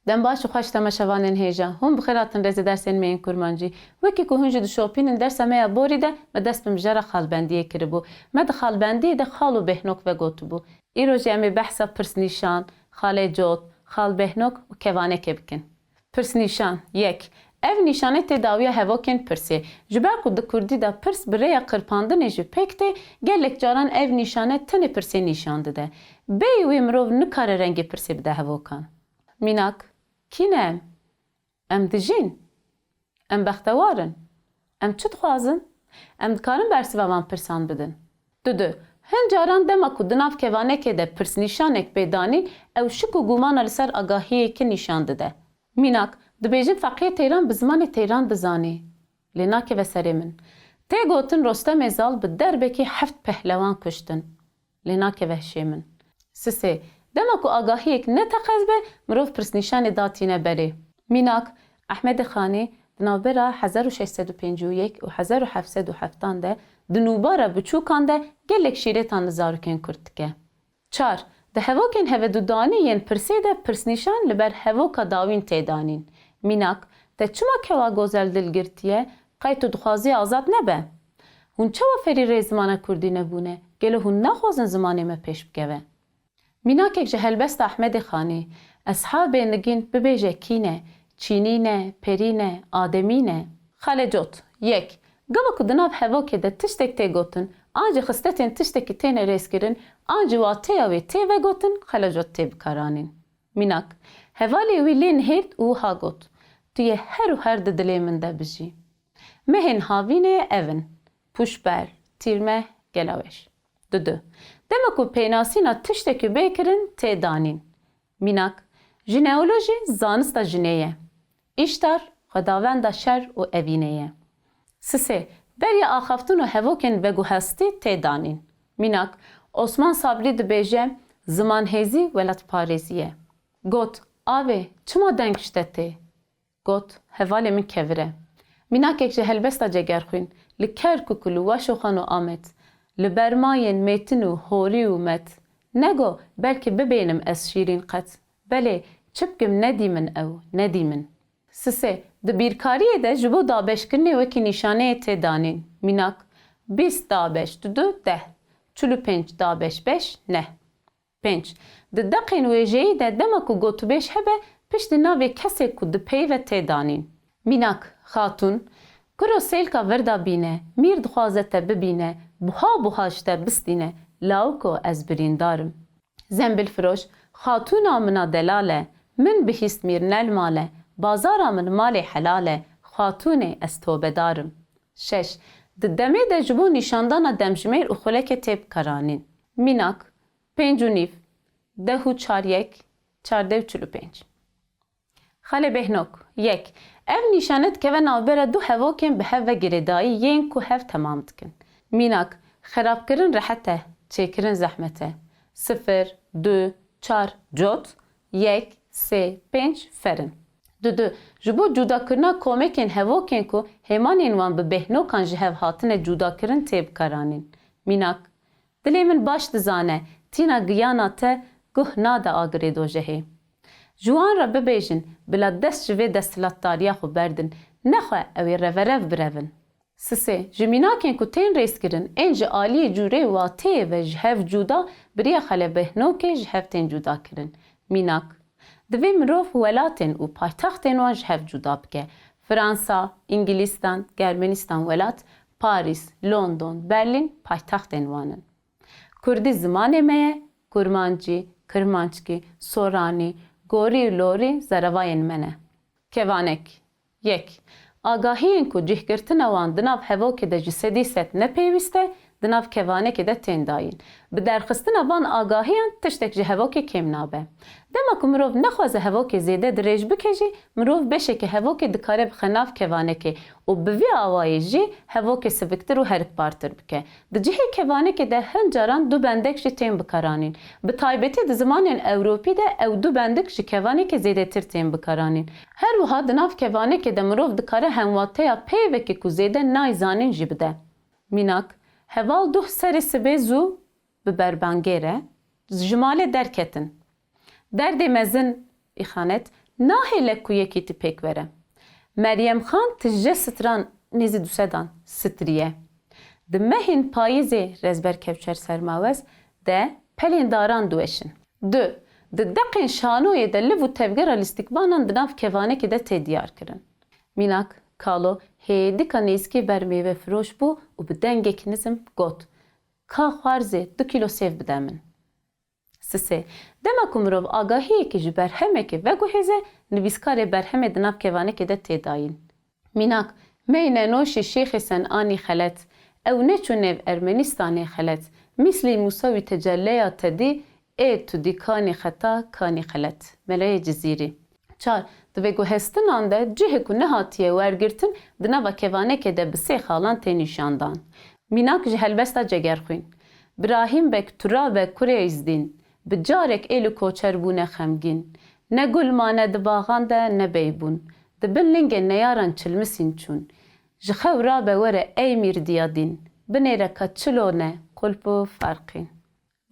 Dem baş û xweş temaşevanên hêja, hûn bi xêr hatin rêzê dersên me yên kurmancî. Wekî ku hûn jî dişopînin dersa me ya borî de me dest bi mijara xalbendiyê kiribû. Me di xalbendiyê de xal û behnok vegotibû. Îro jî em ê behsa pirsnîşan, xalêcot, xalbehnok û kevanekê bikin. Pirsnîşan 1. Ev nîşanê tê dawiya hevokên pirsê. Ji ber ku di Kurdî de pirs bi rêya qirpandinê jî pêk tê, gelek caran ev nîşane tenê pirsê nîşan dide. Bêyî wê mirov nikare rengê pirsê bide hevokan. Mînak kî ne em? Em dijîn? Em bextewarin? Em çi dixwazin? Em dikarin bersiva van pirsan bidin. Du. Hin caran dema ku di nav kevanekê de pirsnîşanek bêdanîn, ew şik û gumana li ser agahiyekê nîşan dide. Mînak dibêjin feqiyê teyran bi zimanê teyran dizanî. Lê nakeve serê min. Tê gotin Rostemê Zal bi derbekî heft pehlevan kuştin. Lê nakeve hişê min. Sisê dema ku agahiyek ne teqez be, mirov pirsnîşanê datîne berê. Mînak Ehmedê Xanî di navbera 1651 û 1707 de di nûbara biçûkan de gelek şîretan li zarokên Kurd dike. 4. Di hevokên hevedûdanî yên pirsê de pirsnîşan li ber hevoka dawîn tê danîn. Mînak te çima kewa gozel dilgirtiye, qey tu dixwazî azad nebe? Hûn çawa ferî rê zimana Kurdî nebûne? Gelo hûn naxwazin zimanê me pêş bikeve? Mînakek ji helbesta Ehmedê Xanî, eshabê nigîn bibêje kî ne, çînî ne, perî ne, ademî ne? Xalecot 1. Gava ku di nav hevokê de tiştek tê gotin, an jî xistetên tiştekî têne rêzkirin, an jî watêya wê tê vegotin, xalecot tê bikaranîn. Mînak hevalê wî lê nihêrt û wiha got. Tu yê her û her di dilê min de bijî. Mehên havînê evin. Pûşber, tîrmeh, gelaweş. Du. Dema ku pênasîna tiştekî bêkirin tê danîn. Mînak jineolojî zanista jinê ye. İştar xwedawenda şer û evînê ye. Sisê beriya axaftin û hevokên veguhestî tê danîn. Mînak Osman Sabrî dibêje zimanhêzî welatparêzî ye. Got avê çima deng şite tê? Got hevalê min kevir e. Mînakek ji helbesta Cegerxwîn li Kerkûk û li Weşoxan û Amed li bermayên Mêtin û Horî û Met nego belkî bibênim ez şîrîn qet. Belê çi bikim nedî min ew, nedî min. Sisê di bîrkariyê de ji bo dabeşkirinê wekî nîşaneyê tê danîn. Mînak 20 dabeş du 10, 45 dabeş 5 neh. 5. Di deqên wêjeyî de dema ku gotûbêj hebe piştî navê kesê ku di peyve tê danîn. Mînak xatûn kiro sêlka virda bîne, mîr dixwaze te bibîne, buha ji te bistîne, lawiko ez birîndarim. Zembilfiroş xatûna mina delale, min bihîst mîr nel male, bazara min malê helale, xatûnê ez tobedarim. 6. Di demê de ji bo nîşandana demjimêr û xulekê tê bikaranîn. Mînak 5 û nîv 10 û 4 45. Xale behnok 1. Ev nîşane dikeve navbera du hevokên bi hev ve girêdayî yên ku hev temam dikin. Mînak xerabkirin rehet e, çêkirin zehmet e. 0, 2, 4 cot, 1, 3, 5 ferin. Du. Ji bo cudakirina komekên hevokên ku hêmanên wan bi behnokan ji hev hatine cudakirin tê bikaranîn. Mînak dilê min baş dizane, tîna giyana te guh nade agirê dojehê. Ji wan re bibêjin bila dest ji vê desthilatdariya xwe berdin, nexwe ew ê reverev birevin. Sisê ji mînakên ku tên rêzkirin ên ji aliyê cûrê wateyê ve ji hev cuda biriya xelebehnokê ji hev tên cudakirin. Mînak divê mirov welatên û paytextên wan ji hev cuda bike. Fransa, İngilîstan, Germenistan welat, Parîs, London, Berlin paytextên wan in. Kurdî zimanê me ye, kurmancî, kirmanckî, soranî, gorî û lorî zerevayên me ne. Kevanek 1. Agahiyên ku cihgirtina wan di nav hevokê de ji sedî set nepêwîst e, di nav kevanekê de tên dayîn. Bi derxistina van agahiyan tiştek ji hevokê kêm nabe. Dema ku mirov nexwaze hevokê zêde dirêj bike jî, mirov beşekê hevokê dikare bixe nav kevanekê û bi vî awayê jî hevokê siviktir û herikbartir bike. Di cihê kevanekê de hin caran du bendek jî tên bikaranîn. Bi taybetî di zimanên Ewropî de ew du bendik ji kevanekê zêdetir tên bikaranîn. Her wiha di nav kevanekê de mirov dikare hemwateya peyvekê ku zêde nayzanîn jî bide. Mînak heval duh serê sibê zû bi berbangê re ji malê derketin. Derdê mezin îxanet Nahêle ku yekî tî pêk were. Meryem Xan tije stran nêzî dusedan sitriye. Di mehên payîzê rezber kevçer sermawez de pelên daran diweşin. Du, di deqên şanoyê de liv û tevgera lîstikbanan di nav kevanekê de tê diyar kirin. Mînak, kalo hêdika nêzîkî ber mêve firoş bû û bi dengekî nizm got: Ka xwarzê 2 kîlo sêv bide min. Sisê, dema ku mirov agahiyekî ji berhemekê veguhêze, nivîskarê berhemê di nav kevanekê de tê dayîn. Mînak, mey nenoşî Şêxê Sen'anî xelet, ew neçû nêv Ermenistanê xelet, mîslî Musa wî tecelleya tedî, ê tu dî kanê xeta kanê xelet. Meleyê Cizîrî. Çar, di vê guhestinan de cihê ku nehatiye wergirtin, di nava kevanekê de bi sê xalan tê nîşandan. Mînak ji helbesta cegerxwîn. Birahîm bek turabe kurê îzdîn, bi carek êl û koçer bûne xemgîn. Ne gul mane di baxan de ne beybûn, di bin lingên neyaran çilmisîn çûn. Ji xew rabe were ey mîrdiya dîn, binêreka çilo ne kulp û farqîn.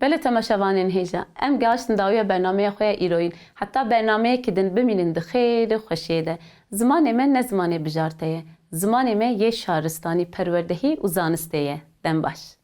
Belê temaşevanên hêja, em gehaştin dawiya bernameya xwe ya îroyîn. Heta bernameyekî din bimînin di xêrê xweşiyê de. Zimanê me ne zimanê bijartê ye. Zimanê me yê şaristanî, perwerdehî û zanistê ye. Dem baş.